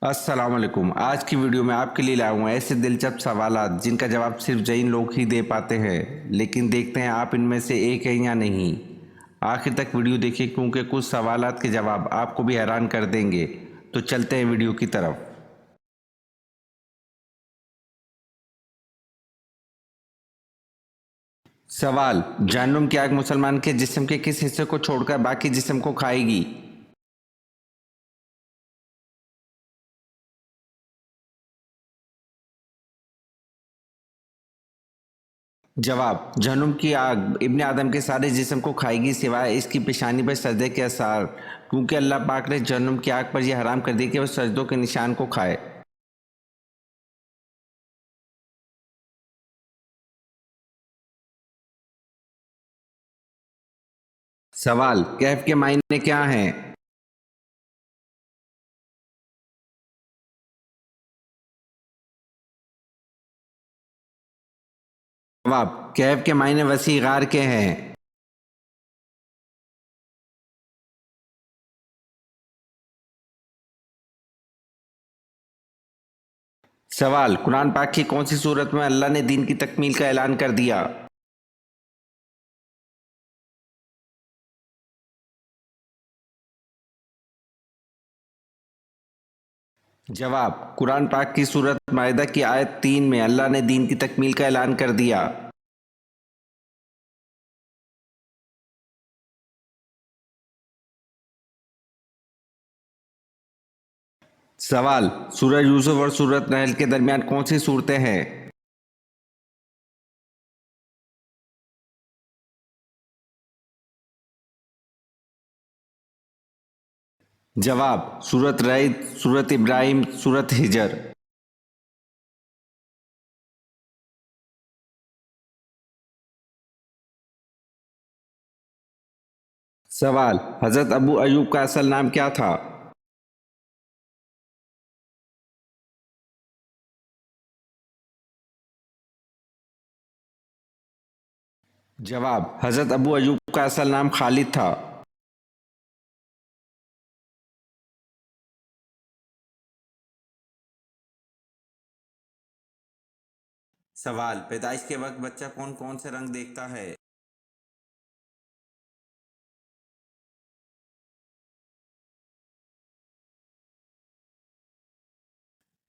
السلام علیکم۔ آج کی ویڈیو میں آپ کے لیے لایا ہوں ایسے دلچسپ سوالات جن کا جواب صرف ذہین لوگ ہی دے پاتے ہیں، لیکن دیکھتے ہیں آپ ان میں سے ایک ہیں یا نہیں۔ آخر تک ویڈیو دیکھیں کیونکہ کچھ سوالات کے جواب آپ کو بھی حیران کر دیں گے۔ تو چلتے ہیں ویڈیو کی طرف۔ سوال: جہنم کی آگ مسلمان کے جسم کے کس حصے کو چھوڑ کر باقی جسم کو کھائے گی؟ جواب: جہنم کی آگ ابن آدم کے سارے جسم کو کھائے گی سوائے اس کی پیشانی پر سجدے کے اثار، کیونکہ اللہ پاک نے جہنم کی آگ پر یہ حرام کر دیا کہ وہ سجدوں کے نشان کو کھائے۔ سوال: کہف کے معنی کیا ہیں؟ جواب: کہف کے معنی وسیع غار کے ہیں۔ سوال: قرآن پاک کی کون سی صورت میں اللہ نے دین کی تکمیل کا اعلان کر دیا؟ جواب: قرآن پاک کی سورۃ مائدہ کی آیت 3 میں اللہ نے دین کی تکمیل کا اعلان کر دیا۔ سوال: سورہ یوسف اور سورۃ نحل کے درمیان کون سی صورتیں ہیں؟ جواب: سورۃ رعد، سورۃ ابراہیم، سورۃ ہجر۔ سوال: حضرت ابو ایوب کا اصل نام کیا تھا؟ جواب: حضرت ابو ایوب کا اصل نام خالد تھا۔ سوال: پیدائش کے وقت بچہ کون کون سے رنگ دیکھتا ہے؟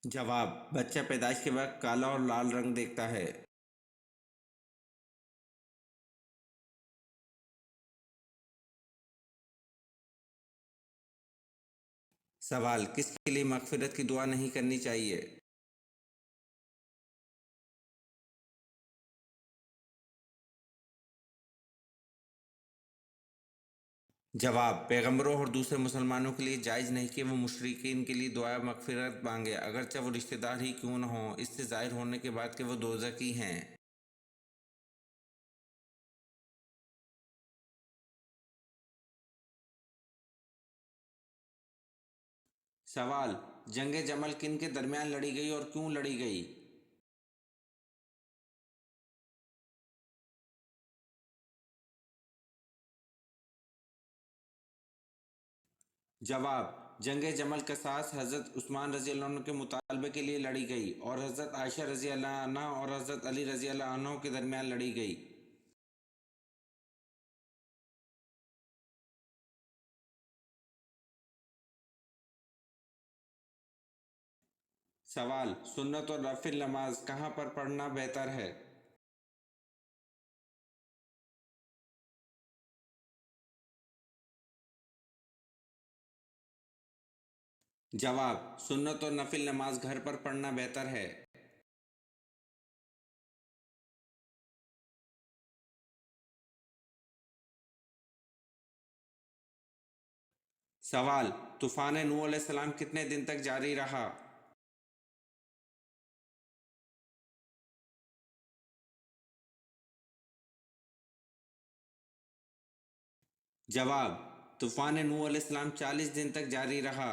جواب: بچہ پیدائش کے وقت کالا اور لال رنگ دیکھتا ہے۔ سوال: کس کے لیے مغفرت کی دعا نہیں کرنی چاہیے؟ جواب: پیغمبروں اور دوسرے مسلمانوں کے لیے جائز نہیں کہ وہ مشرکین کے لیے دعا مغفرت مانگے، اگرچہ وہ رشتہ دار ہی کیوں نہ ہوں، اس سے ظاہر ہونے کے بعد کہ وہ دوزخی ہیں۔ سوال: جنگ جمل کن کے درمیان لڑی گئی اور کیوں لڑی گئی؟ جواب: جنگ جمل قصاص حضرت عثمان رضی اللہ عنہ کے مطالبے کے لیے لڑی گئی اور حضرت عائشہ رضی اللہ عنہ اور حضرت علی رضی اللہ عنہ کے درمیان لڑی گئی۔ سوال: سنت اور نفل نماز کہاں پر پڑھنا بہتر ہے؟ جواب: سنت اور نفل نماز گھر پر پڑھنا بہتر ہے۔ سوال: طوفان نوح علیہ السلام کتنے دن تک جاری رہا؟ جواب: طوفان نوح علیہ السلام 40 دن تک جاری رہا۔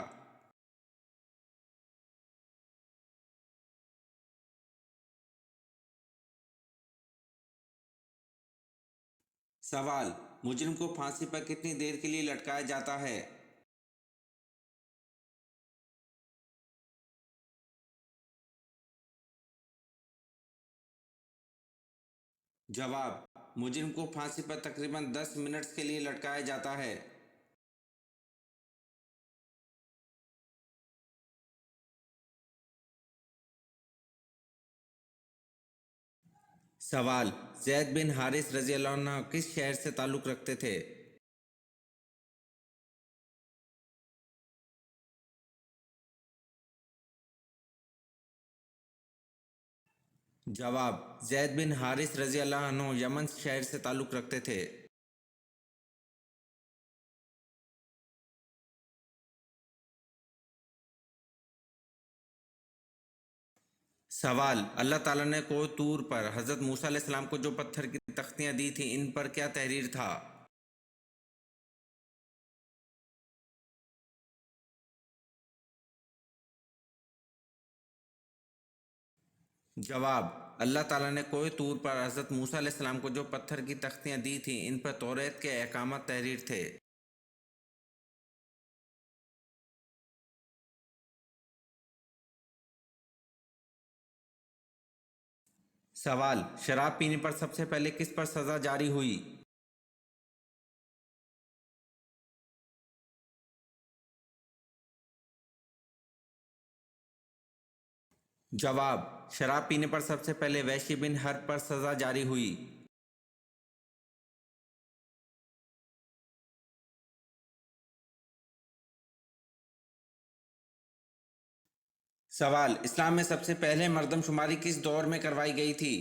سوال: مجرم کو پھانسی پر کتنی دیر کے لیے لٹکایا جاتا ہے؟ जवाब: मुजरिम को फांसी पर तकरीबन 10 मिनट्स के लिए लटकाया जाता है। सवाल: ज़ैद बिन हारिस रजी अल्लाह अन्हु किस शहर से ताल्लुक़ रखते थे? जवाब: ज़ैद बिन हारिस रजी अल्लाह अन्हु यमन शहर से ताल्लुक़ रखते थे। सवाल: अल्लाह ताला ने कोह तूर पर हज़रत मूसा अलैहिस्सलाम को जो पत्थर की तख्तियाँ दी थीं, इन पर क्या तहरीर था? जवाब: अल्लाह ताला ने कोह तूर पर हज़रत मूसा अलैहिस्सलाम को जो पत्थर की तख्तियाँ दी थीं, इन पर तौरेत के अहकामात तहरीर थे। सवाल: शराब पीने पर सबसे पहले किस पर सज़ा जारी हुई? जवाब: शराब पीने पर सबसे पहले वहशी बिन हर्ब पर सज़ा जारी हुई। सवाल: इस्लाम में सबसे पहले मर्दमशुमारी किस दौर में करवाई गई थी?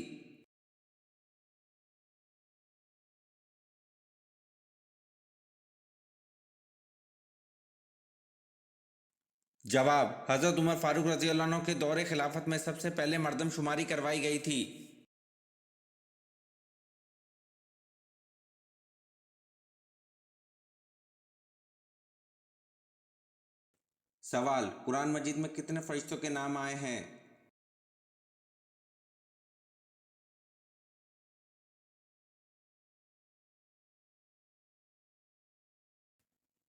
जवाब: हज़रत उमर फारूक रज़ी अल्लाह अन्हु के दौरे खिलाफत में सबसे पहले मर्दमशुमारी करवाई गई थी। सवाल: कुरान मजीद में कितने फरिश्तों के नाम आए हैं?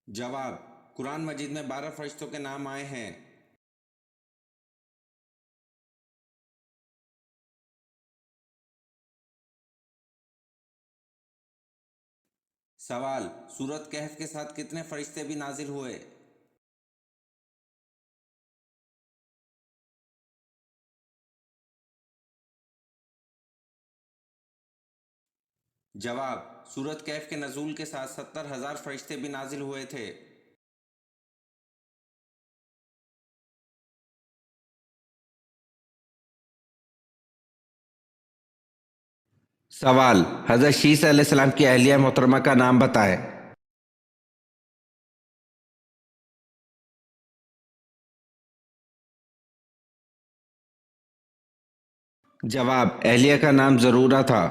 जवाब: कुरान मजीद में 12 फरिश्तों के नाम आए हैं। सवाल: सूरत कहफ के साथ कितने फरिश्ते भी नाजिल हुए? जवाब: सूरत कहफ के नज़ूल के साथ 70,000 फरिश्ते भी नाजिल हुए थे। सवाल: हज़रत शीस अलैहिस्सलाम की अहलिया मोहतरमा का नाम बताएं। जवाब: अहलिया का नाम ज़रूरा था।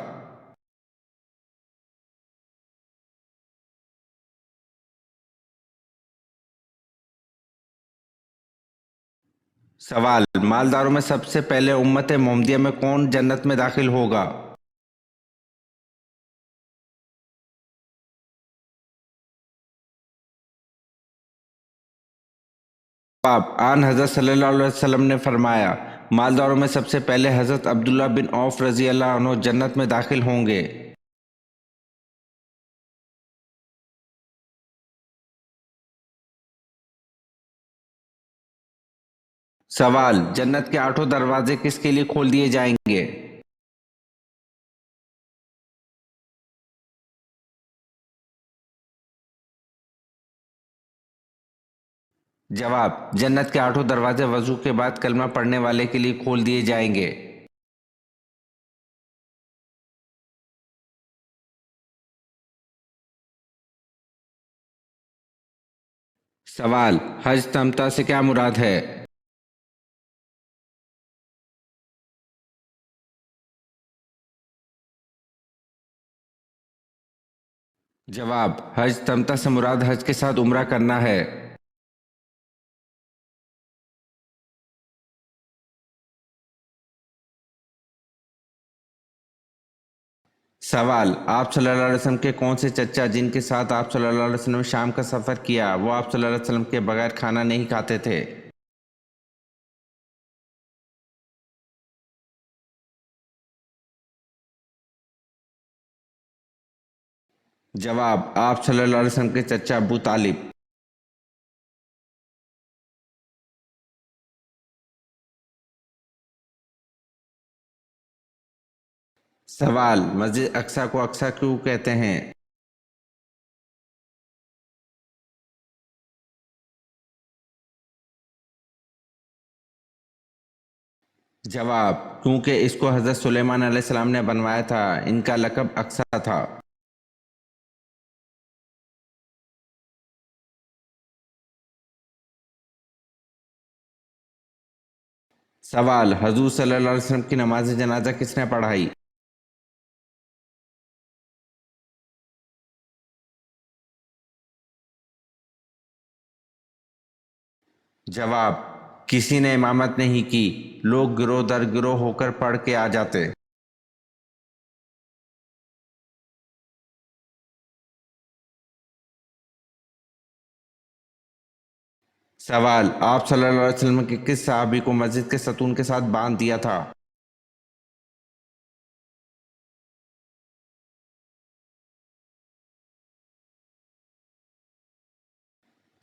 सवाल: मालदारों में सबसे पहले उम्मत मोहम्मदिया में कौन जन्नत में दाखिल होगा? जवाब: आन हज़रत सल्लल्लाहु अलैहि वसल्लम ने फरमाया, मालदारों में सबसे पहले हज़रत अब्दुल्ला बिन औफ रज़ी अल्लाह अन्हु जन्नत में दाखिल होंगे। सवाल: जन्नत के 8 दरवाजे किसके लिए खोल दिए जाएंगे? जवाब: जन्नत के 8 दरवाजे वजू के बाद कलमा पढ़ने वाले के लिए खोल दिए जाएंगे। सवाल: हज तमता से क्या मुराद है? जवाब: हज तमता से मुराद हज के साथ उम्रा करना है। सवाल: आप सल्लल्लाहु अलैहि वसल्लम के कौन से चचा जिनके साथ आप सल्लल्लाहु अलैहि वसल्लम ने शाम का सफ़र किया, वो आप सल्लल्लाहु अलैहि वसल्लम के बगैर खाना नहीं खाते थे? जवाब, आप सल्लल्लाहु अलैहि वसल्लम के चचा अबू तालिब। सवाल, मस्जिद अक्सा को अक्सा क्यों कहते हैं? जवाब, क्योंकि इसको हज़रत सुलेमान अलैहिस्सलाम ने बनवाया था, इनका लक़ब अक्सा था। सवाल, हजूर सल्लल्लाहु अलैहि वसल्लम की नमाज जनाजा किसने पढ़ाई? जवाब, किसी ने इमामत नहीं की, लोग गिरोह दर गिरोह होकर पढ़ के आ जाते। सवाल, आप सल्लल्लाहु अलैहि वसल्लम के किस सहाबी को मस्जिद के सतून के साथ बांध दिया था?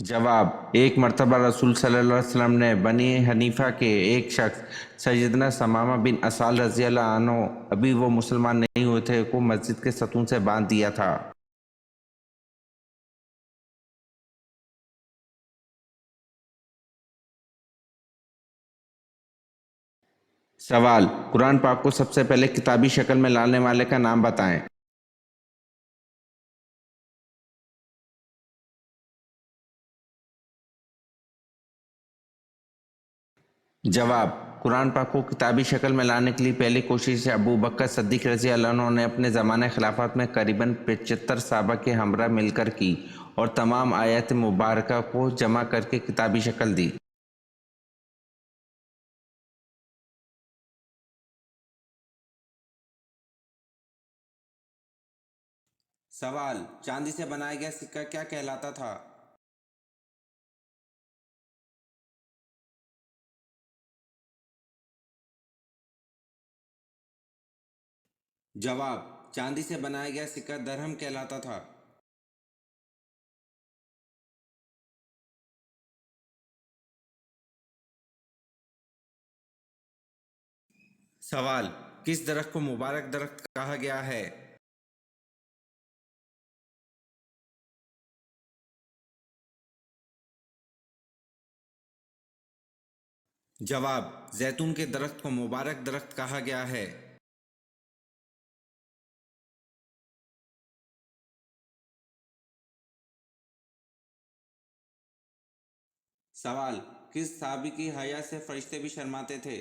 जवाब, एक मर्तबा रसूल सल्लल्लाहु अलैहि वसल्लम ने बनी हनीफा के एक शख्स सैयदना समामा बिन असाल रज़ी अल्लाह अन्हु, अभी वो मुसलमान नहीं हुए थे, को मस्जिद के सतून से बांध दिया था। सवाल, कुरान पाक को सबसे पहले किताबी शक्ल में लाने वाले का नाम बताएं। जवाब, कुरान पाक को किताबी शक्ल में लाने के लिए पहली कोशिश अबू बकर सिद्दीक़ रज़ी अल्लाह अन्हु ने अपने ज़माने खिलाफत में करीबन 75 सहाबा के हमरा मिलकर की और तमाम आयत मुबारका को जमा करके किताबी शक्ल दी। सवाल, चांदी से बनाया गया सिक्का क्या कहलाता था? जवाब, चांदी से बनाया गया सिक्का दरहम कहलाता था। सवाल, किस दरख्त को मुबारक दरख्त कहा गया है? जवाब, जैतून के दरख्त को मुबारक दरख्त कहा गया है। सवाल, किस साहबी की हया से फरिश्ते भी शर्माते थे?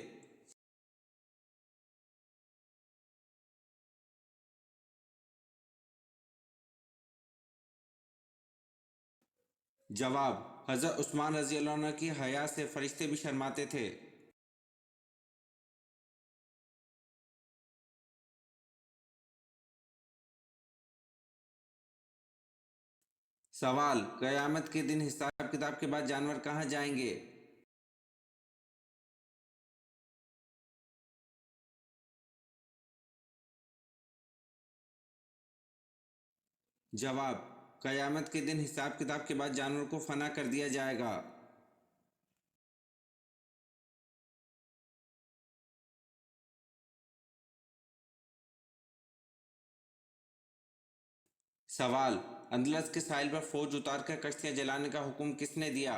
जवाब, हज़रत उस्मान रज़ी अल्लाह अन्हु की हया से फरिश्ते भी शर्माते थे। सवाल, क़यामत के दिन हिसाब किताब के बाद जानवर कहाँ जाएंगे? जवाब, क़यामत के दिन हिसाब किताब के बाद जानवर को फना कर दिया जाएगा। सवाल, अंदलस के साहिल पर फौज उतार कर कश्तियां जलाने का हुक्म किसने दिया?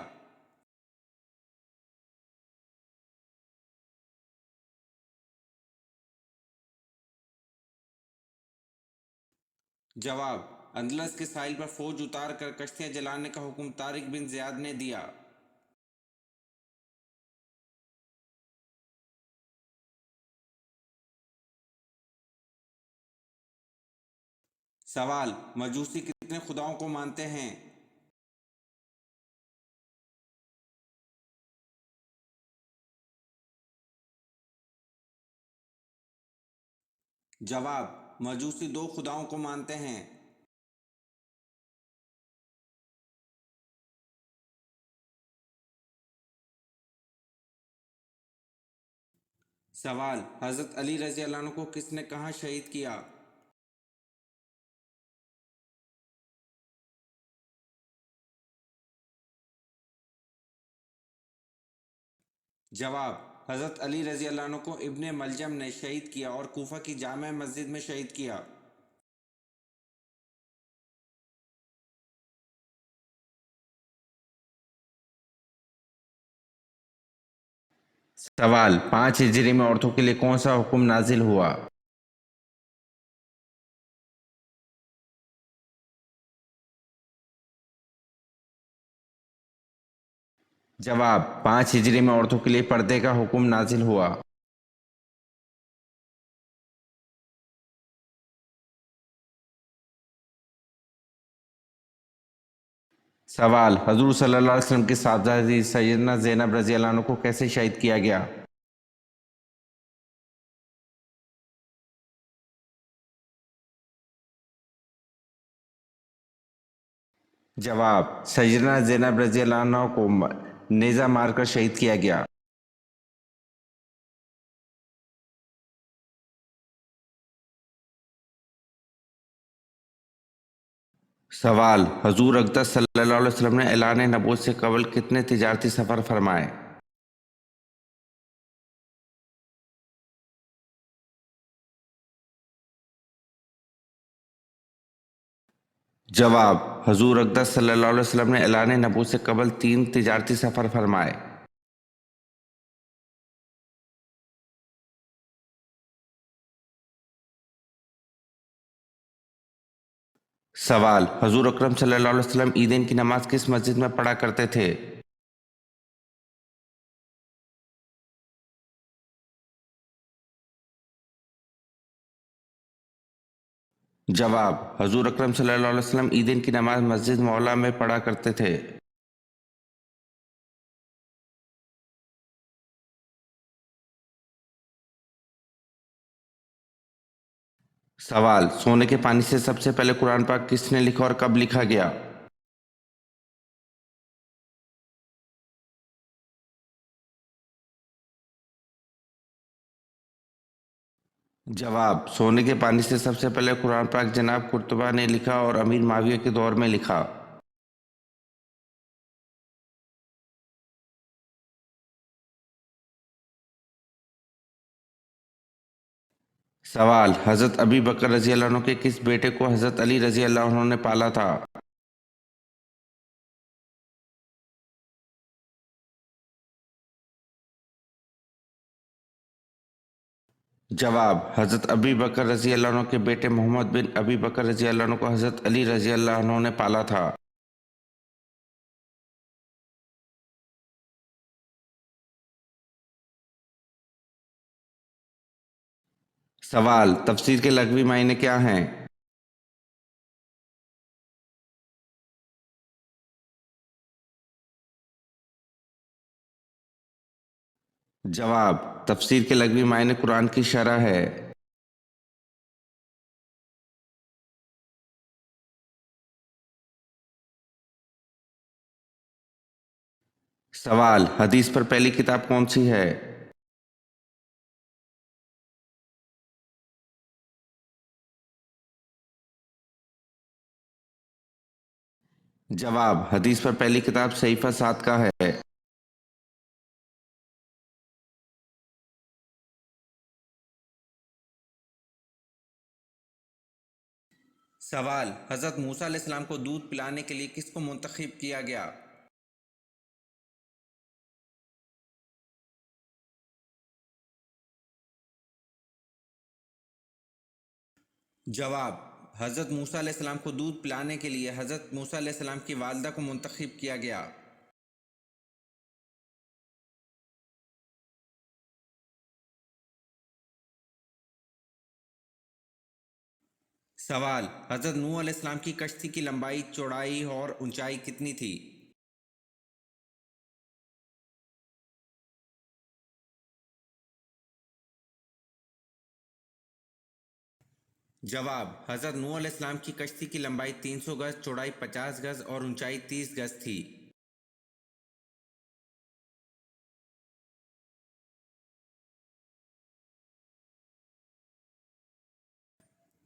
जवाब, अंदलस के साहिल पर फौज उतार कर कश्तियां जलाने का हुक्म तारिक बिन ज़ियाद ने दिया। सवाल, मजूसी कितने खुदाओं को मानते हैं? जवाब, मजूसी दो खुदाओं को मानते हैं। सवाल, हज़रत अली रज़ी अल्लाह अन्हु को किसने कहाँ शहीद किया? جواب: حضرت علی رضی اللہ عنہ کو ابن ملجم نے شہید کیا اور کوفہ کی جامع مسجد میں شہید کیا۔ سوال: 5 ہجری میں عورتوں کے لیے کون سا حکم نازل ہوا؟ جواب: 5 ہجری میں عورتوں کے لیے پردے کا حکم نازل ہوا۔ سوال: حضور صلی اللہ علیہ وسلم کی صاحبزادی سیدنا زینب رضی اللہ عنہ کو کیسے شہید کیا گیا؟ جواب: سیدنا زینب رضی اللہ عنہ کو نیزہ مار کر شہید کیا گیا۔ سوال: حضور اقدس صلی اللہ علیہ وسلم نے اعلان نبوت سے قبل کتنے تجارتی سفر فرمائے؟ جواب: حضور اقدس صلی اللہ علیہ وسلم نے اعلان نبوت سے قبل 3 تجارتی سفر فرمائے۔ سوال: حضور اکرم صلی اللہ علیہ وسلم عیدین کی نماز کس مسجد میں پڑھا کرتے تھے؟ جواب: حضور اکرم صلی اللہ علیہ وسلم عیدین کی نماز مسجد مولا میں پڑھا کرتے تھے۔ سوال: سونے کے پانی سے سب سے پہلے قرآن پاک کس نے لکھا اور کب لکھا گیا؟ جواب: سونے کے پانی سے سب سے پہلے قرآن پاک جناب قرطبہ نے لکھا اور امیر معاویہ کے دور میں لکھا۔ سوال: حضرت ابی بکر رضی اللہ عنہ کے کس بیٹے کو حضرت علی رضی اللہ عنہ نے پالا تھا؟ جواب: حضرت ابی بکر رضی اللہ عنہ کے بیٹے محمد بن ابی بکر رضی اللہ عنہ کو حضرت علی رضی اللہ عنہ نے پالا تھا۔ سوال: تفسیر کے لغوی معنی کیا ہیں؟ جواب: تفسیر کے لغوی معنی قرآن کی شرح ہے۔ سوال: حدیث پر پہلی کتاب کون سی ہے؟ جواب: حدیث پر پہلی کتاب صحیفہ 7 کا ہے۔ سوال: حضرت موسیٰ علیہ السلام کو دودھ پلانے کے لیے کس کو منتخب کیا گیا؟ جواب: حضرت موسیٰ علیہ السلام کو دودھ پلانے کے لیے حضرت موسیٰ علیہ السلام کی والدہ کو منتخب کیا گیا۔ سوال: حضرت نوح علیہ السلام کی کشتی کی لمبائی، چوڑائی اور اونچائی کتنی تھی؟ جواب: حضرت نوح علیہ السلام کی کشتی کی لمبائی 300 گز، چوڑائی 50 گز اور اونچائی 30 گز تھی۔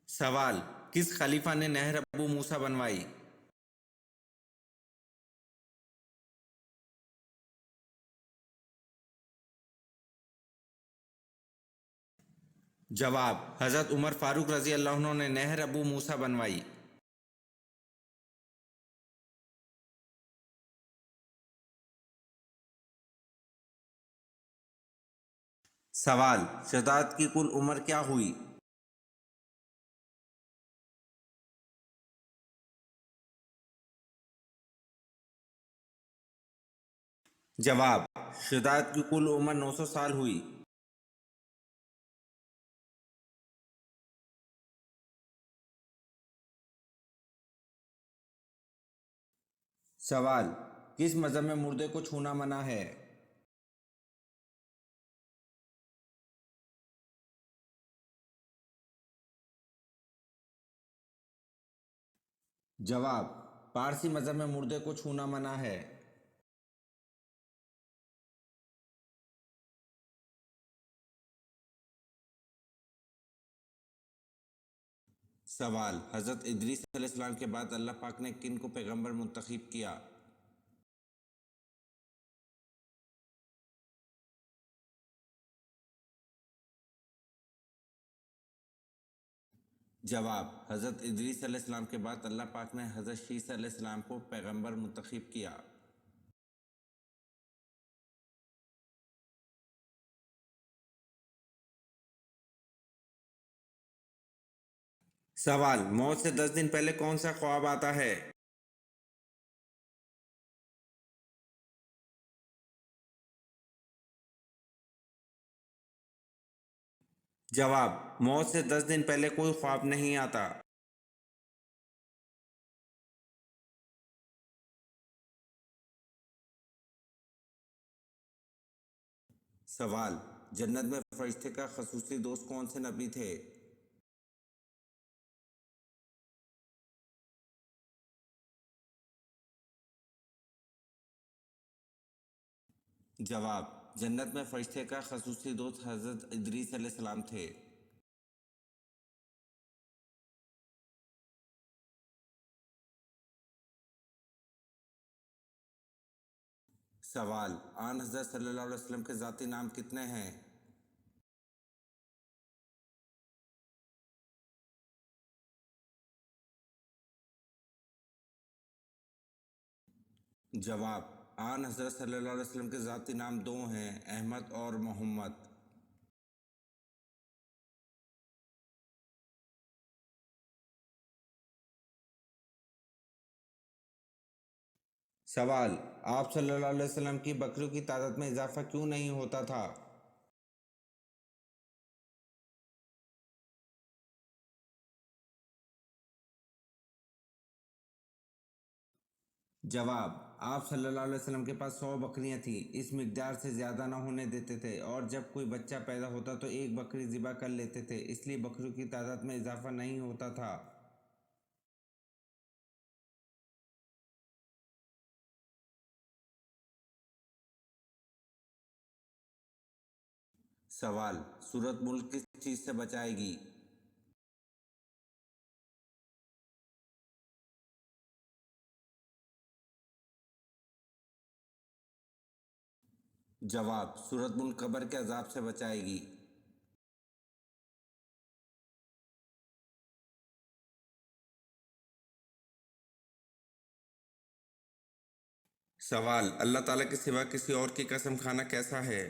سوال: کس خلیفہ نے نہر ابو موسیٰ بنوائی؟ जवाब, हज़रत उमर फारूक रज़ी अल्लाह अन्हु ने नहर अबू मूसा बनवाई। सवाल, शहादत की कुल उम्र क्या हुई? जवाब, शहादत की कुल उम्र 900 साल हुई। सवाल, किस मज़हब में मुर्दे को छूना मना है? जवाब, पारसी मज़हब में मुर्दे को छूना मना है। सवाल, हज़रत इदरीस अलैहिस्सलाम के बाद अल्लाह पाक ने किन को पैगंबर मुंतखब किया? जवाब, हज़रत इदरीस अलैहिस्सलाम के बाद अल्लाह पाक ने हज़रत शीस अलैहिस्सलाम को पैगंबर मुंतखब किया। सवाल, मौत से 10 दिन पहले कौन सा ख्वाब आता है? जवाब, मौत से 10 दिन पहले कोई ख्वाब नहीं आता। सवाल, जन्नत में फरिश्ते का खसूसी दोस्त कौन से नबी थे? जवाब, जन्नत में फरिश्ते का खसूसी दोस्त हज़रत इदरीस अलैहिस्सलाम थे। सवाल, आन हज़रत सल्लल्लाहु अलैहि वसल्लम के ज़ाती नाम कितने हैं? जवाब, आन हज़रत सल्लल्लाहु अलैहि वसल्लम के ज़ाती नाम दो हैं, अहमद और मोहम्मद। सवाल, आप सल्लल्लाहु अलैहि वसल्लम की बकरियों की तादाद में इजाफा क्यों नहीं होता था? जवाब, आप सल्लल्लाहु अलैहि वसल्लम के पास 100 बकरियां थीं, इस मिकदार से ज़्यादा न होने देते थे और जब कोई बच्चा पैदा होता तो एक बकरी ज़िबा कर लेते थे, इसलिए बकरियों की तादाद में इजाफा नहीं होता था। सवाल, सूरत मुल्क किस चीज़ से बचाएगी? जवाब, सूरत मुल्क कब्र के अजाब से बचाएगी। सवाल, अल्लाह ताला के सिवा किसी और की कसम खाना कैसा है?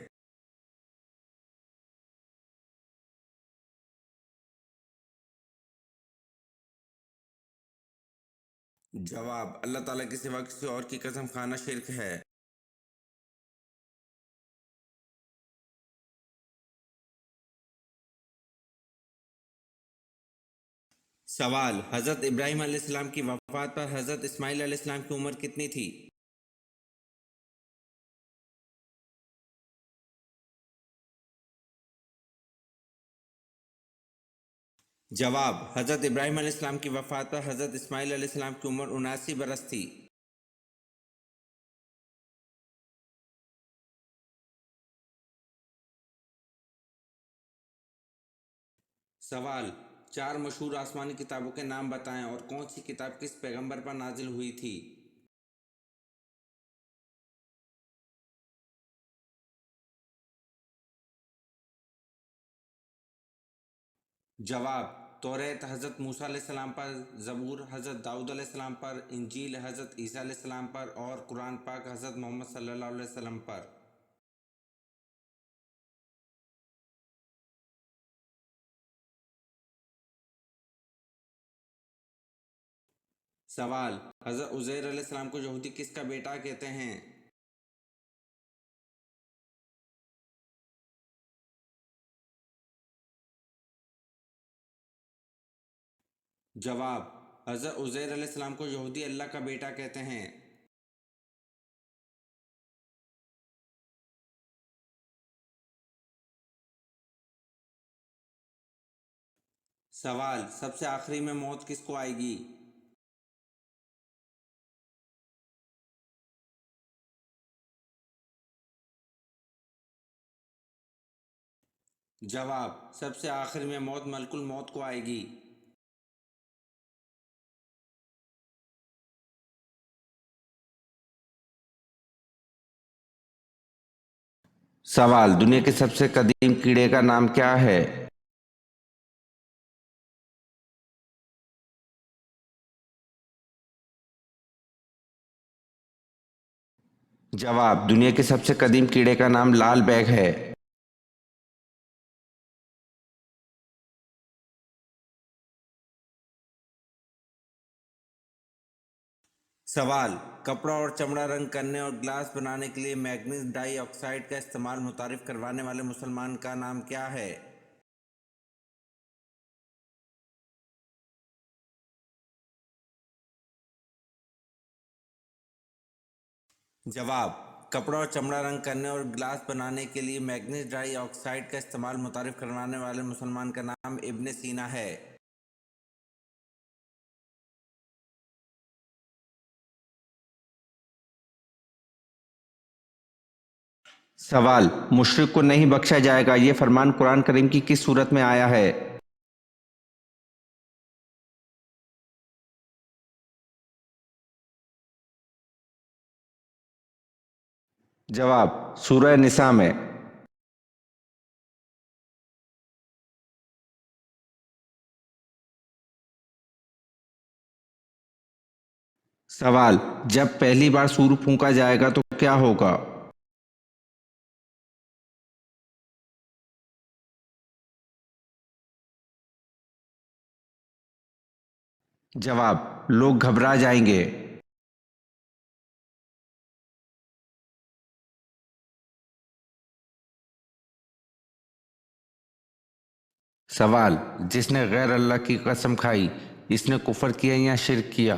जवाब, अल्लाह ताला के सिवा किसी और की कसम खाना शिर्क है। सवाल, हज़रत इब्राहीम अलैहिस्सलाम की वफ़ात पर हज़रत इस्माईल अलैहिस्सलाम की उम्र कितनी थी? जवाब, हज़रत इब्राहीम अलैहिस्सलाम की वफ़ात पर हज़रत इस्माईल अलैहिस्सलाम की उम्र 79 बरस थी। सवाल, चार मशहूर आसमानी किताबों के नाम बताएं और कौन सी किताब किस पैगंबर पर नाजिल हुई थी? जवाब: तौरेत हज़रत मूसा अलैहि सलाम पर, ज़बूर हज़रत दाऊद अलैहि सलाम पर, इंजील हज़रत ईसा अलैहि सलाम पर और कुरान पाक हज़रत मोहम्मद सल्लल्लाहु अलैहि वसल्लम पर। सवाल: हज़रत उज़ैर अलैहि सलाम को यहूदी किसका बेटा कहते हैं? जवाब: हज़रत उज़ैर अलैहि सलाम को यहूदी अल्लाह का बेटा कहते हैं। सवाल: सबसे आखिरी में मौत किसको आएगी? जवाब: सबसे आखिर में मौत मलकुल मौत को आएगी। सवाल: दुनिया के सबसे कदीम कीड़े का नाम क्या है? जवाब: दुनिया के सबसे कदीम कीड़े का नाम लाल बैग है। सवाल: कपड़ा और चमड़ा रंग करने और ग्लास बनाने के लिए मैग्नीज डाई ऑक्साइड का इस्तेमाल मुतारिफ करवाने वाले मुसलमान का नाम क्या है? जवाब: कपड़ा और चमड़ा रंग करने और ग्लास बनाने के लिए मैग्नीज डाई ऑक्साइड का इस्तेमाल मुतारिफ करवाने वाले मुसलमान का नाम इब्ने सीना है। सवाल: मुशरिक को नहीं बख्शा जाएगा, ये फरमान कुरान करीम की किस सूरत में आया है? जवाब: सूरह निसा में। सवाल: जब पहली बार सूर फूंका जाएगा तो क्या होगा? जवाब: लोग घबरा जाएंगे। सवाल: जिसने गैर अल्लाह की कसम खाई, इसने कुफर किया या शिर्क किया?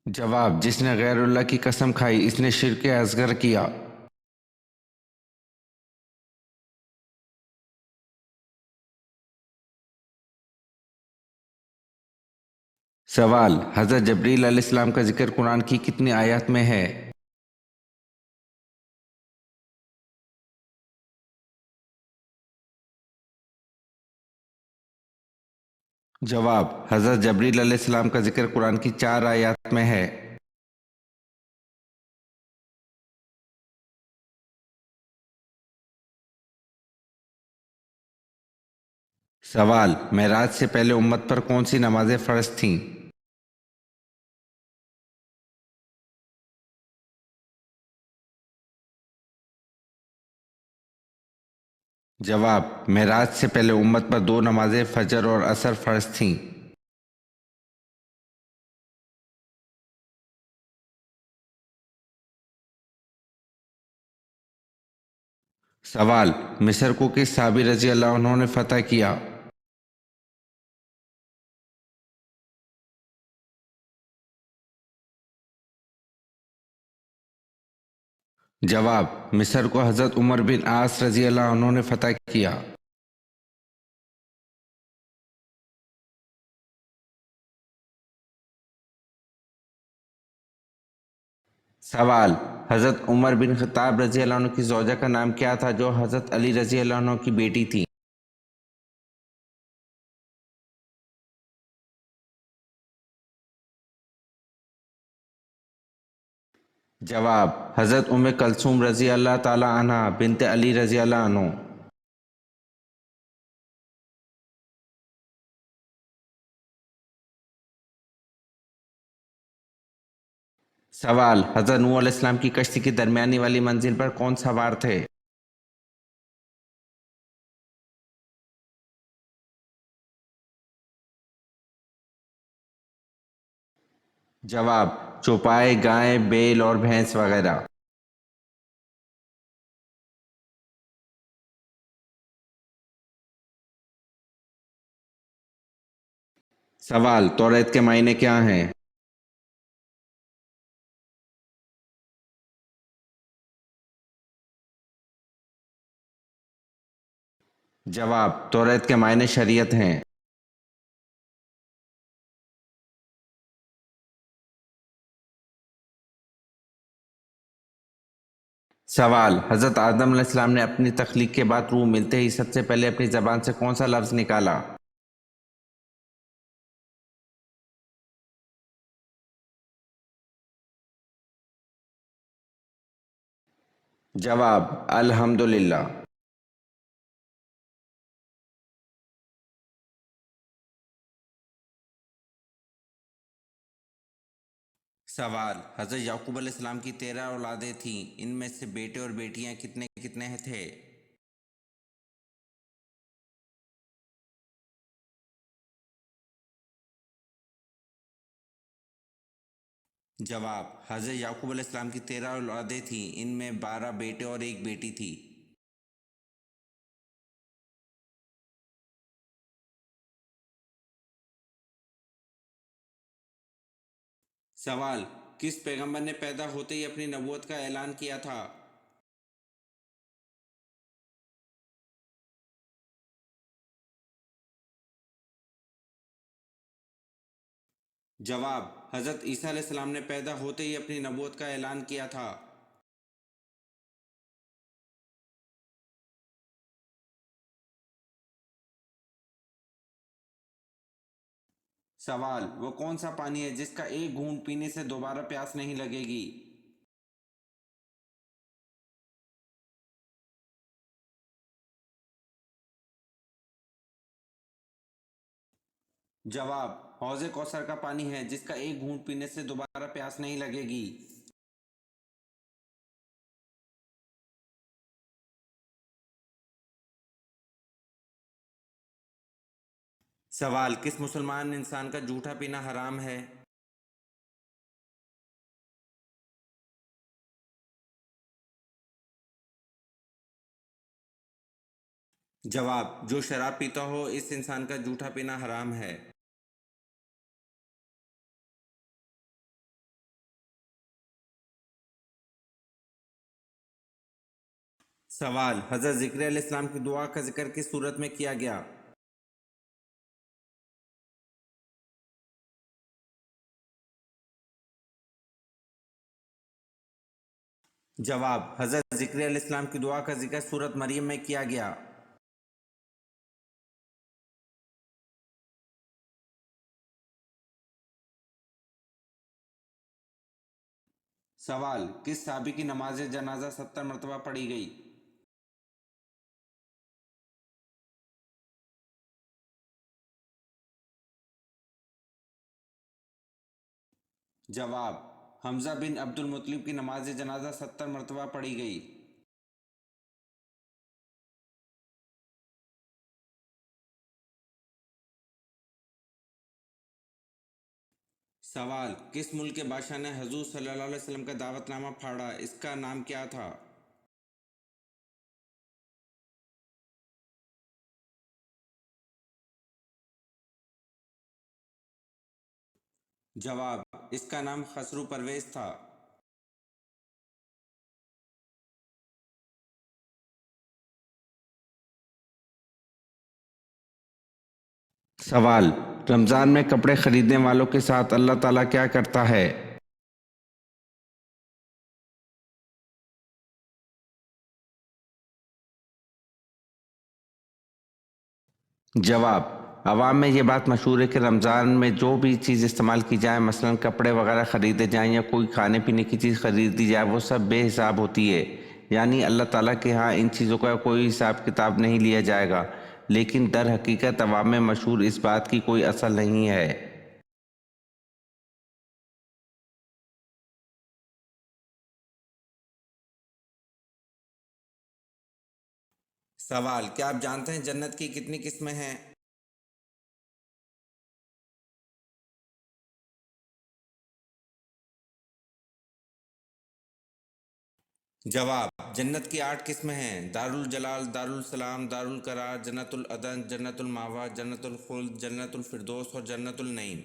जवाब: जिसने गैर अल्लाह की कसम खाई, इसने शिर्क असगर किया। सवाल: हज़रत जबरील अलैहिस्सलाम का जिक्र कुरान की कितनी आयत में है? जवाब: हज़रत जबरील अलैहिस्सलाम का जिक्र कुरान की 4 आयत में है। सवाल: मेराज से पहले उम्मत पर कौन सी नमाजें फ़र्ज थीं? जवाब: मेराज से पहले उम्मत पर 2 नमाजें फजर और असर फ़र्ज थीं। सवाल: मिस्र को किस सहाबी रज़ी अल्लाह अन्हु ने फ़तह किया? जवाब: मिस्र को हज़रत उमर बिन आस रज़ी अल्लाह अन्हु ने फ़तह किया। सवाल: हज़रत उमर बिन ख़त्ताब रज़ी अल्लाह अन्हु की ज़ौजा का नाम क्या था जो हज़रत अली रज़ी अल्लाह अन्हु की बेटी थी? जवाब हज़रत उम्मे कलसूम रज़ी अल्लाह ताला अन्हा बिनते अली रज़ी अल्लाह अन्हु। सवाल हज़रत नूह अलैहिस्सलाम की कश्ती की दरमियानी वाली मंजिल पर कौन सवार थे? जवाब चौपाए, गाय, बैल और भैंस वगैरह। सवाल तौरात के मायने क्या हैं? जवाब तौरात के मायने शरीयत हैं। सवाल हज़रत आदम अलैहिस्सलाम ने अपनी तख्लीक के बाद रूह मिलते ही सबसे पहले अपनी ज़बान से कौन सा लफ्ज़ निकाला? जवाब अल्हम्दुलिल्लाह। सवाल हज़रत याकूब अलैहिस्सलाम की 13 औलादें थीं, इनमें से बेटे और बेटियां कितने कितने थे? जवाब हज़रत याकूब अलैहिस्सलाम की 13 औलादें थीं, इनमें 12 बेटे और एक बेटी थी। सवाल किस पैगंबर ने पैदा होते ही अपनी नबूवत का ऐलान किया था? जवाब हज़रत ईसा अलैहिस्सलाम ने पैदा होते ही अपनी नबूवत का ऐलान किया था। सवाल वो कौन सा पानी है जिसका एक घूंट पीने से दोबारा प्यास नहीं लगेगी? जवाब हौज़े कौसर का पानी है जिसका एक घूंट पीने से दोबारा प्यास नहीं लगेगी। सवाल किस मुसलमान इंसान का जूठा पीना हराम है? जवाब जो शराब पीता हो इस इंसान का जूठा पीना हराम है। सवाल हज़रत ज़िक्र अलैहिस्सलाम की दुआ का जिक्र किस सूरत में किया गया? जवाब हज़रत ज़िक्र अलैहिस्सलाम की दुआ का जिक्र सूरत मरियम में किया गया। सवाल किस साहबी की नमाज जनाजा 70 मरतबा पढ़ी गई? जवाब हमज़ा बिन अब्दुल मुत्तलिब की नमाज जनाजा 70 मरतबा पढ़ी गई। सवाल किस मुल्क के बादशाह ने हजूर सल्लल्लाहु अलैहि वसल्लम का दावतनामा फाड़ा, इसका नाम क्या था? जवाब इसका नाम खसरू परवेज था। सवाल रमज़ान में कपड़े खरीदने वालों के साथ अल्लाह ताला क्या करता है? जवाब عوام میں یہ بات مشہور ہے کہ رمضان میں جو بھی چیز استعمال کی جائے، مثلا کپڑے وغیرہ خریدے جائیں یا کوئی کھانے پینے کی چیز خریدی جائے، وہ سب بے حساب ہوتی ہے، یعنی اللہ تعالیٰ کے ہاں ان چیزوں کا کوئی حساب کتاب نہیں لیا جائے گا، لیکن در حقیقت عوام میں مشہور اس بات کی کوئی اصل نہیں ہے۔ سوال: کیا آپ جانتے ہیں جنت کی کتنی قسمیں ہیں؟ جواب: جنت کی 8 قسمیں ہیں: دارالجلال، دارالسلام، دارالقرار، جنت العدن، جنت المأویٰ، جنت الخلد، جنت الفردوس اور جنت النعیم۔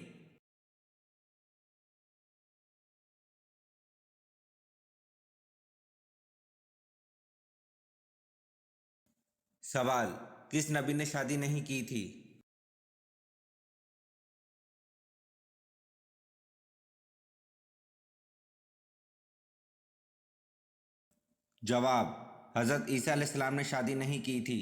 سوال: کس نبی نے شادی نہیں کی تھی؟ جواب: حضرت عیسیٰ علیہ السلام نے شادی نہیں کی تھی۔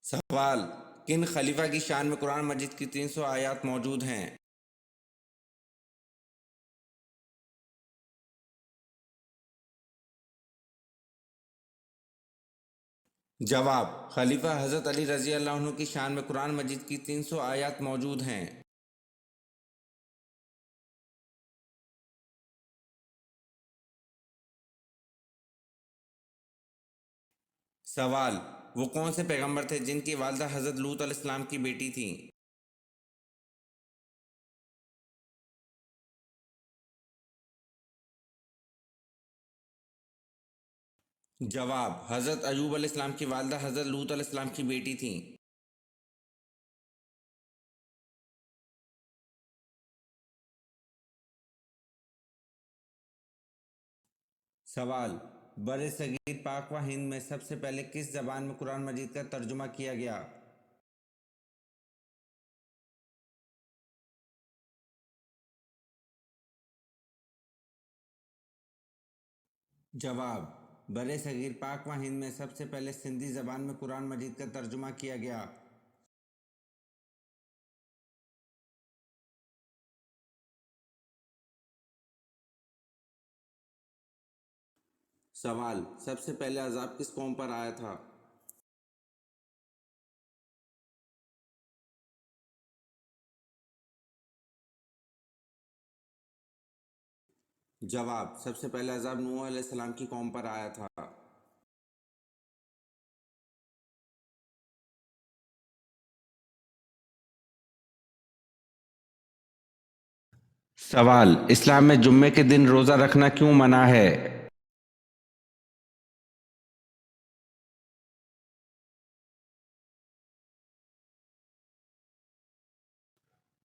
سوال: کن خلیفہ کی شان میں قرآن مجید کی 300 آیات موجود ہیں؟ جواب: خلیفہ حضرت علی رضی اللہ عنہ کی شان میں قرآن مجید کی 300 آیات موجود ہیں۔ سوال: وہ کون سے پیغمبر تھے جن کی والدہ حضرت لوط علیہ السلام کی بیٹی تھیں؟ جواب: حضرت ایوب علیہ السلام کی والدہ حضرت لوط علیہ السلام کی بیٹی تھیں۔ سوال: بر صغیر پاک و ہند میں سب سے پہلے کس زبان میں قرآن مجید کا ترجمہ کیا گیا؟ جواب: بر صغیر پاک و ہند میں سب سے پہلے سندھی زبان میں قرآن مجید کا ترجمہ کیا گیا۔ سوال: سب سے پہلے عذاب کس قوم پر آیا تھا؟ جواب: سب سے پہلے عذاب نوح علیہ السلام کی قوم پر آیا تھا۔ سوال: اسلام میں جمعے کے دن روزہ رکھنا کیوں منع ہے؟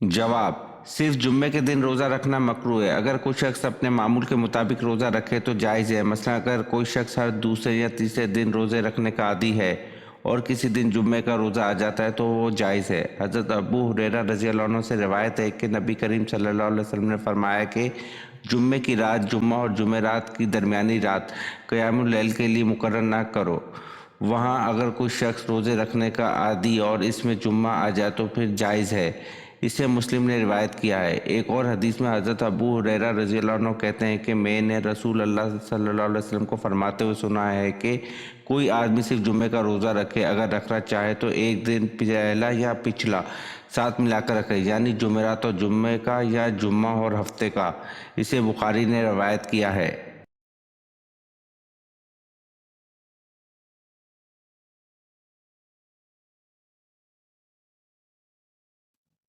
جواب: صرف جمعے کے دن روزہ رکھنا مکروہ ہے۔ اگر کوئی شخص اپنے معمول کے مطابق روزہ رکھے تو جائز ہے، مثلا اگر کوئی شخص ہر دوسرے یا تیسرے دن روزے رکھنے کا عادی ہے اور کسی دن جمعے کا روزہ آ جاتا ہے تو وہ جائز ہے۔ حضرت ابو ہریرہ رضی اللہ عنہ سے روایت ہے کہ نبی کریم صلی اللہ علیہ وسلم نے فرمایا کہ جمعے کی رات، جمعہ اور جمعرات کی درمیانی رات قیام اللیل کے لیے مقرر نہ کرو۔ وہاں اگر کوئی شخص روزے رکھنے کا عادی اور اس میں جمعہ آ جائے تو پھر جائز ہے۔ اسے مسلم نے روایت کیا ہے۔ ایک اور حدیث میں حضرت ابو ہریرہ رضی اللہ عنہ کہتے ہیں کہ میں نے رسول اللہ صلی اللہ علیہ وسلم کو فرماتے ہوئے سنا ہے کہ کوئی آدمی صرف جمعے کا روزہ رکھے، اگر رکھنا چاہے تو ایک دن پہلا یا پچھلا ساتھ ملا کر رکھے، یعنی جمعرات اور جمعے کا یا جمعہ اور ہفتے کا۔ اسے بخاری نے روایت کیا ہے۔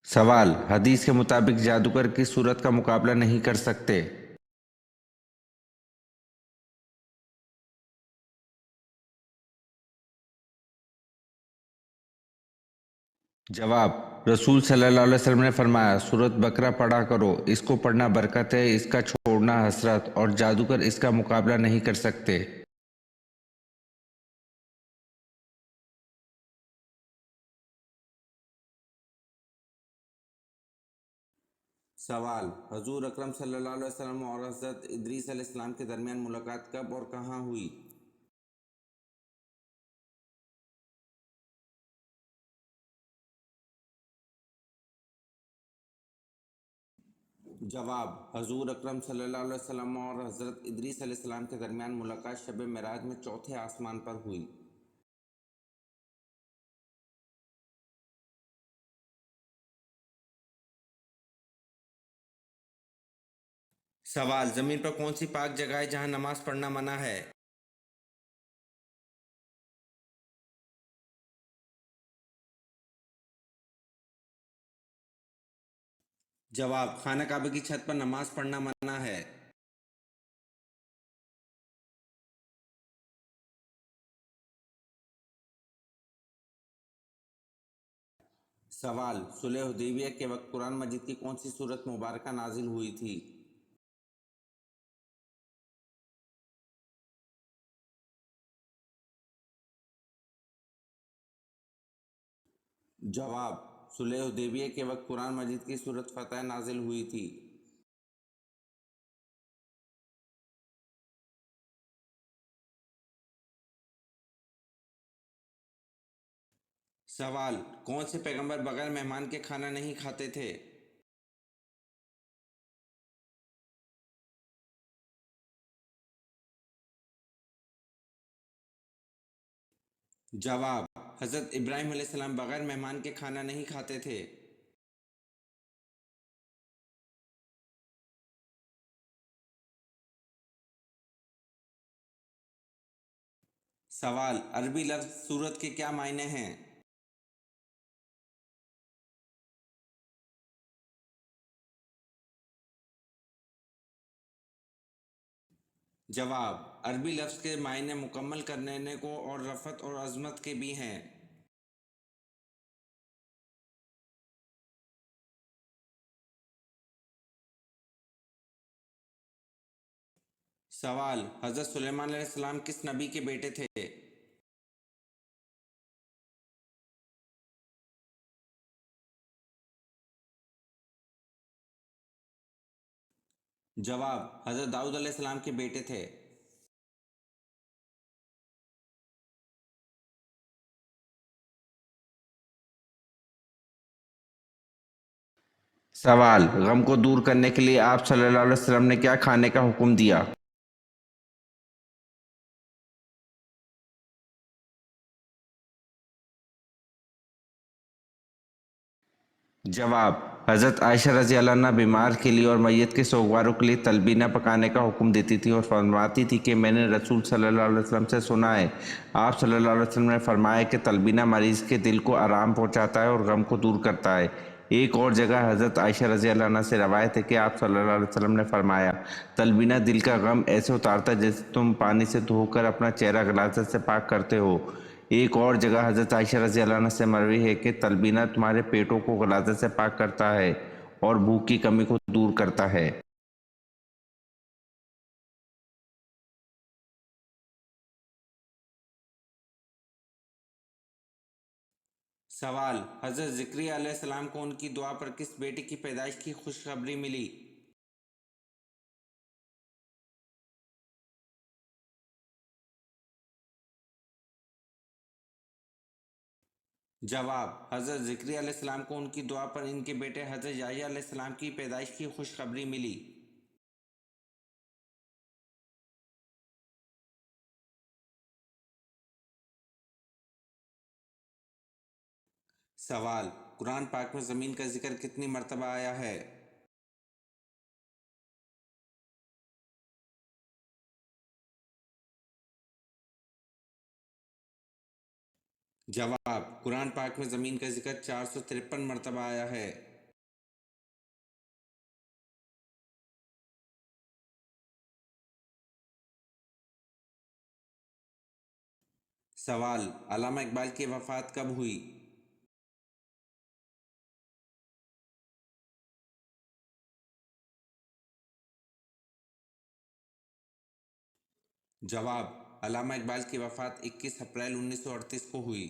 سوال: حدیث کے مطابق جادوگر کس صورت کا مقابلہ نہیں کر سکتے؟ جواب: رسول صلی اللہ علیہ وسلم نے فرمایا سورۃ بقرہ پڑھا کرو، اس کو پڑھنا برکت ہے، اس کا چھوڑنا حسرت، اور جادوگر اس کا مقابلہ نہیں کر سکتے۔ سوال: حضور اکرم صلی اللہ علیہ وسلم اور حضرت ادریس علیہ السلام کے درمیان ملاقات کب اور کہاں ہوئی؟ جواب: حضور اکرم صلی اللہ علیہ وسلم اور حضرت ادریس علیہ السلام کے درمیان ملاقات شب معراج میں چوتھے آسمان پر ہوئی۔ سوال: زمین پر کون سی پاک جگہ ہے جہاں نماز پڑھنا منع ہے؟ جواب: خانہ کعبہ کی چھت پر نماز پڑھنا منع ہے۔ سوال: صلح حدیبیہ کے وقت قرآن مجید کی کون سی سورت مبارکہ نازل ہوئی تھی؟ جواب: صلح حدیبیہ کے وقت قرآن مجید کی سورت فتح نازل ہوئی تھی۔ سوال: کون سے پیغمبر بغیر مہمان کے کھانا نہیں کھاتے تھے؟ جواب: حضرت ابراہیم علیہ السلام بغیر مہمان کے کھانا نہیں کھاتے تھے۔ سوال: عربی لفظ سورت کے کیا معنی ہیں؟ جواب: عربی لفظ کے معنی مکمل کرنے کو اور رفعت اور عظمت کے بھی ہیں۔ سوال: حضرت سلیمان علیہ السلام کس نبی کے بیٹے تھے؟ جواب: حضرت داؤد علیہ السلام کے بیٹے تھے۔ سوال: غم کو دور کرنے کے لیے آپ صلی اللہ علیہ وسلم نے کیا کھانے کا حکم دیا؟ جواب: حضرت عائشہ رضی اللہ عنہ بیمار کے لیے اور میت کے سوگواروں کے لیے تلبینہ پکانے کا حکم دیتی تھی اور فرماتی تھی کہ میں نے رسول صلی اللہ علیہ وسلم سے سنا ہے، آپ صلی اللہ علیہ وسلم نے فرمایا کہ تلبینہ مریض کے دل کو آرام پہنچاتا ہے اور غم کو دور کرتا ہے۔ ایک اور جگہ حضرت عائشہ رضی اللہ عنہ سے روایت ہے کہ آپ صلی اللہ علیہ وسلم نے فرمایا، تلبینہ دل کا غم ایسے اتارتا ہے جیسے تم پانی سے دھو کر اپنا چہرہ غلاظت سے پاک کرتے ہو۔ ایک اور جگہ حضرت عائشہ رضی اللہ عنہ سے مروی ہے کہ تلبینہ تمہارے پیٹوں کو غلاظت سے پاک کرتا ہے اور بھوک کی کمی کو دور کرتا ہے۔ سوال: حضرت زکریا علیہ السلام کو ان کی دعا پر کس بیٹے کی پیدائش کی خوشخبری ملی؟ جواب: حضرت زکریا علیہ السلام کو ان کی دعا پر ان کے بیٹے حضرت یحییٰ علیہ السلام کی پیدائش کی خوشخبری ملی۔ سوال: قرآن پاک میں زمین کا ذکر کتنی مرتبہ آیا ہے؟ جواب: قرآن پاک میں زمین کا ذکر 453 مرتبہ آیا ہے۔ سوال: علامہ اقبال کی وفات کب ہوئی؟ جواب: علامہ اقبال کی وفات 21 اپریل 1938 کو ہوئی۔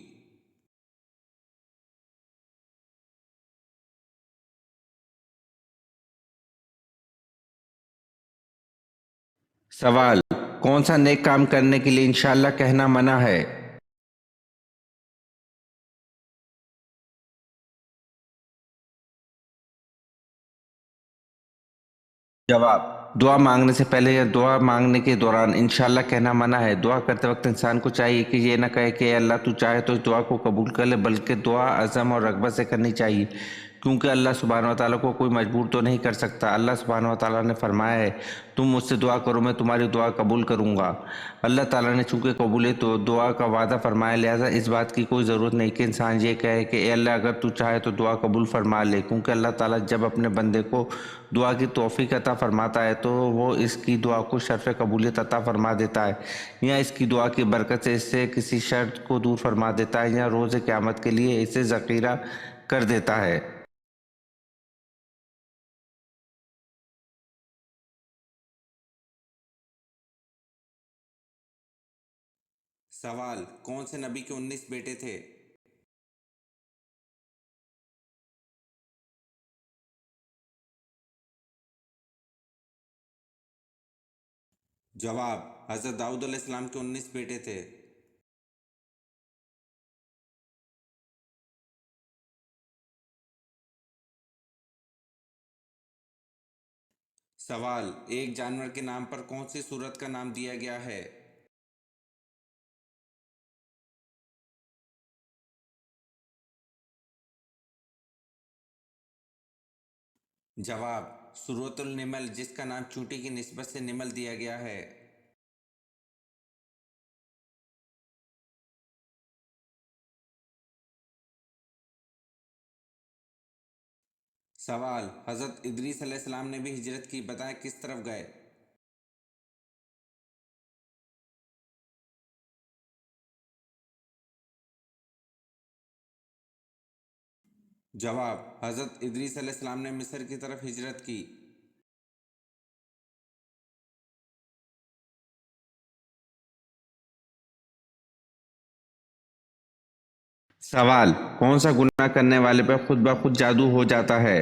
सवाल, कौन सा नेक काम करने के लिए इंशाअल्लाह कहना मना है? जवाब, दुआ मांगने से पहले या दुआ मांगने के दौरान इंशाअल्लाह कहना मना है। दुआ करते वक्त इंसान को चाहिए कि ये ना कहे कि "ए अल्लाह तू चाहे तो इस दुआ को कबूल कर ले", बल्कि दुआ अज़म और रग़बत से करनी चाहिए, क्योंकि अल्लाह सुब्हानहू व तआला को कोई मजबूर तो नहीं कर सकता। अल्लाह सुब्हानहू व तआला ने फरमाया है, तुम मुझसे दुआ करो, मैं तुम्हारी दुआ कबूल करूँगा। अल्लाह ताला ने चूँकि कबूल तो दुआ का वादा फरमाया, लिहाजा इस बात की कोई ज़रूरत नहीं कि इंसान ये कहे कि "ए अल्लाह अगर तू चाहे तो दुआ कबूल फरमा ले", क्योंकि अल्लाह ताला जब अपने बंदे को दुआ की तौफीक अता फरमाता है तो वो इसकी दुआ को शर्फ़ कबूलियत अता फरमा देता है, या इसकी दुआ की बरकत से इससे किसी शर्त को दूर फरमा देता है, या रोज़ क़यामत के लिए इसे ज़ख़ीरा कर देता है। सवाल, कौन से नबी के 19 बेटे थे? जवाब, हज़रत दाऊद अलैहिस्सलाम के 19 बेटे थे। सवाल, एक जानवर के नाम पर कौन सी सूरत का नाम दिया गया है? जवाब, सूरतुल निमल, जिसका नाम चूंटी की निस्बत से निमल दिया गया है। सवाल, हज़रत इदरीस अलैहिस्सलाम ने भी हिजरत की, बताएं किस तरफ गए? जवाब, हज़रत इदरीस अलैहिस्सलाम ने मिस्र की तरफ हिजरत की। सवाल, कौन सा गुनाह करने वाले पर खुद ब खुद जादू हो जाता है?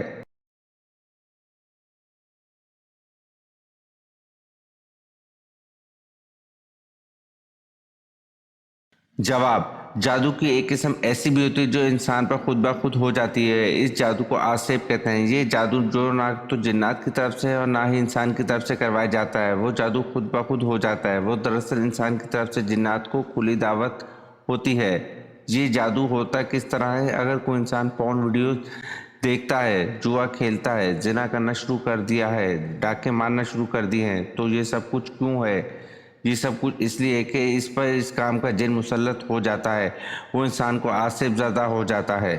जवाब, जादू की एक किस्म ऐसी भी होती है जो इंसान पर खुद ब खुद हो जाती है। इस जादू को आसेब कहते हैं। ये जादू जो ना तो जिन्नात की तरफ से है और ना ही इंसान की तरफ से करवाया जाता है। वो जादू खुद ब खुद हो जाता है। वो दरअसल इंसान की तरफ से जिन्नात को खुली दावत होती है। ये जादू होता किस तरह है? अगर कोई इंसान पॉर्न वीडियो देखता है, जुआ खेलता है, जिना करना शुरू कर दिया है, डाके मारना शुरू कर दिए हैं, तो ये सब कुछ क्यों है? ये सब कुछ इसलिए है कि इस पर इस काम का जिन मुसल्लत हो जाता है, वो इंसान को आसिफ ज़्यादा हो जाता है।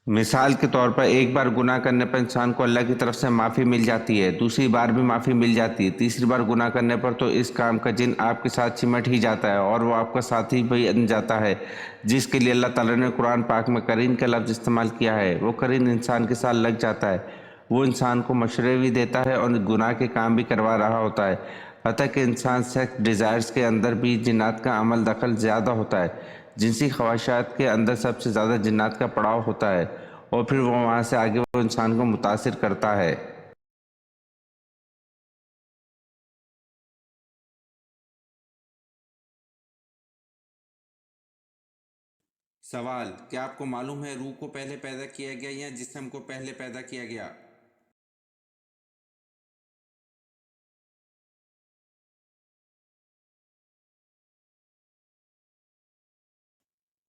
मिसाल के तौर पर एक बार गुनाह करने पर इंसान को अल्लाह की तरफ से माफ़ी मिल जाती है, दूसरी बार भी माफ़ी मिल जाती है, तीसरी बार गुनाह करने पर तो इस काम का जिन आपके साथ चिमट ही जाता है और वो आपका साथी भी बन जाता है, जिसके लिए अल्लाह ताला ने कुरान पाक में करीन का लफ्ज़ इस्तेमाल किया है। वो करीन इंसान के साथ लग जाता है, वो इंसान को मशवरे भी देता है और गुनाह के काम भी करवा रहा होता है। हत्ता कि इंसान सेक्स डिज़ायर्स के अंदर भी जिन्नात का अमल दखल ज़्यादा होता है। जिनसी ख्वाहिशात के अंदर सबसे ज़्यादा जिन्नात का पड़ाव होता है और फिर वो वहाँ से आगे वो इंसान को मुतासिर करता है। सवाल, क्या आपको मालूम है रूह को पहले पैदा किया गया या जिस्म को पहले पैदा किया गया?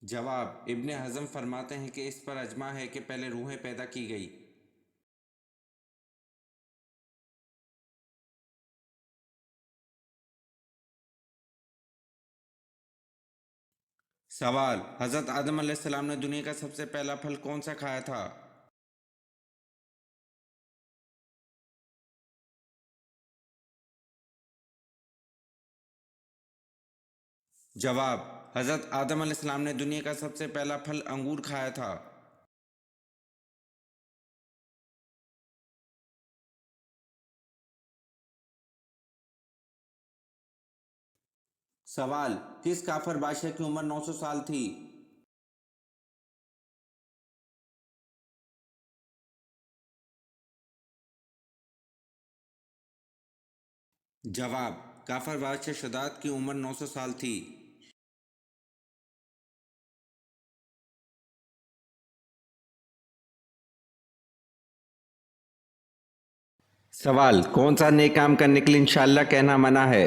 जवाब, इब्ने हज़म फरमाते हैं कि इस पर अजमा है कि पहले रूहें पैदा की गई। सवाल, हज़रत आदम अलैहिस्सलाम ने दुनिया का सबसे पहला फल कौन सा खाया था? जवाब, हज़रत आदम अलैहिस्सलाम ने दुनिया का सबसे पहला फल अंगूर खाया था। सवाल, किस काफर बादशाह की उम्र 900 साल थी? जवाब, काफर बादशाह शदाद की उम्र 900 साल थी। सवाल, कौन सा नेक काम करने के लिए इंशाअल्लाह कहना मना है?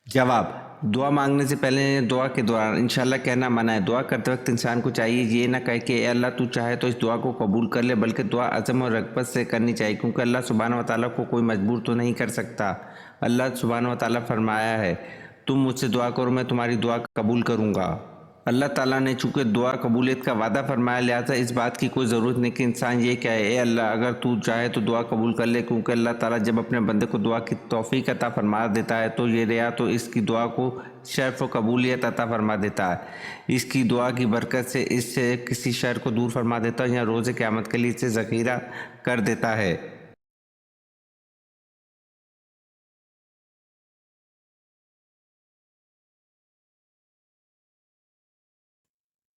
जवाब, दुआ मांगने से पहले दुआ के दौरान इंशाअल्लाह कहना मना है। दुआ करते वक्त इंसान को चाहिए ये ना कहे कि ए अल्लाह तू चाहे तो इस दुआ को कबूल कर ले, बल्कि दुआ अज़म और रग़बत से करनी चाहिए, क्योंकि अल्लाह सुब्हानहू व तआला को कोई मजबूर तो नहीं कर सकता। अल्लाह सुब्हानहू व तआला फरमाया है, तुम मुझसे दुआ करो मैं तुम्हारी दुआ कबूल करूँगा। अल्लाह ताला ने चूँकि दुआ कबूलियत का वादा फरमाया, लिहाजा इस बात की कोई ज़रूरत नहीं कि इंसान ये कहे ए अल्लाह अगर तू चाहे तो दुआ कबूल कर ले, क्योंकि अल्लाह ताला जब अपने बंदे को दुआ की तौफीक अता फरमा देता है तो ये रिया तो इसकी दुआ को शर्फ व कबूलियत अता फरमा देता है। इसकी दुआ की बरकत से इससे किसी शर को दूर फरमा देता है या रोज़े क़यामत के लिए इसे ज़ख़ीरा कर देता है।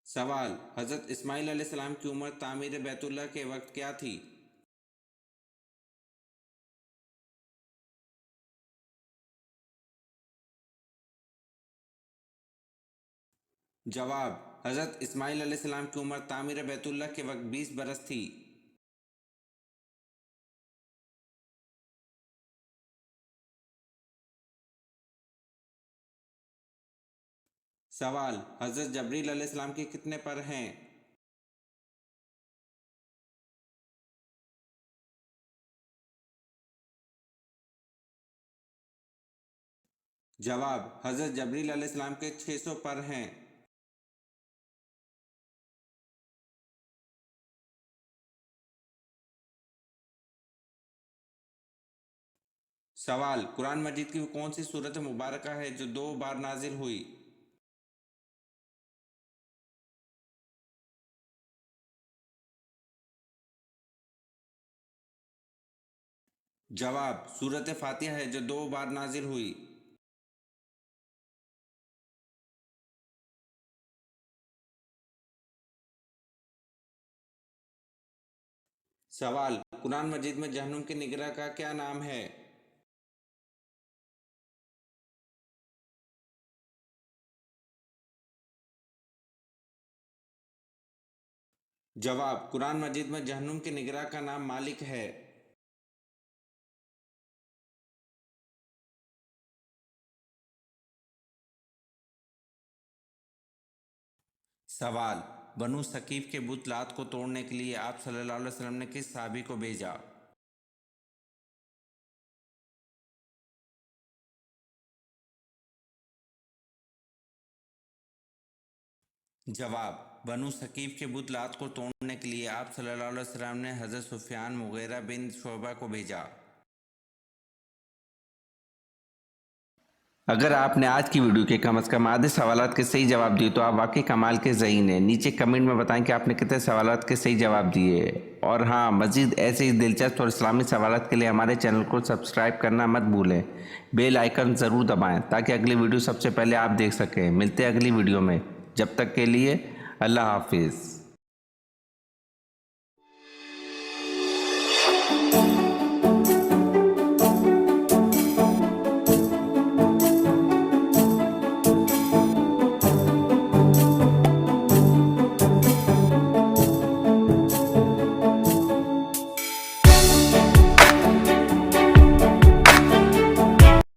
सवाल, हज़रत इस्माइल अलैहिस्सलाम की उम्र तामीर बैतुल्लाह के वक्त क्या थी? जवाब, हज़रत इस्माइल अलैहिस्सलाम की उम्र तामीर बैतुल्लाह के वक्त 20 बरस थी। सवाल, हज़रत जबरील अलैहिस्सलाम के कितने पर हैं? जवाब, हज़रत जबरील अलैहिस्सलाम के 600 पर हैं। सवाल, कुरान मजीद की वो कौन सी सूरत मुबारका है जो 2 बार नाजिल हुई? जवाब, सूरत फातिहा है जो 2 बार नाजिल हुई। सवाल, कुरान मजीद में जहन्नुम के निगरां का क्या नाम है? जवाब, कुरान मजीद में जहन्नुम के निगरां का नाम मालिक है। सवाल, बनु सकीफ के बुत लात को तोड़ने के लिए आप सल्लल्लाहु अलैहि वसल्लम ने किस सहाबी को भेजा? जवाब, बनु सकीफ के बुत लात को तोड़ने के लिए आप सल्लल्लाहु अलैहि वसल्लम ने हज़रत सुफियान मुगीरा बिन शुअबा को भेजा। अगर आपने आज की वीडियो के कम से कम आधे सवालात के सही जवाब दिए तो आप वाकई कमाल के ज़हीन हैं। नीचे कमेंट में बताएं कि आपने कितने सवालात के सही जवाब दिए। और हाँ, मज़ीद ऐसे ही दिलचस्प और इस्लामी सवालात के लिए हमारे चैनल को सब्सक्राइब करना मत भूलें। बेल आइकन ज़रूर दबाएं ताकि अगली वीडियो सबसे पहले आप देख सकें। मिलते हैं अगली वीडियो में, जब तक के लिए अल्लाह हाफिज़।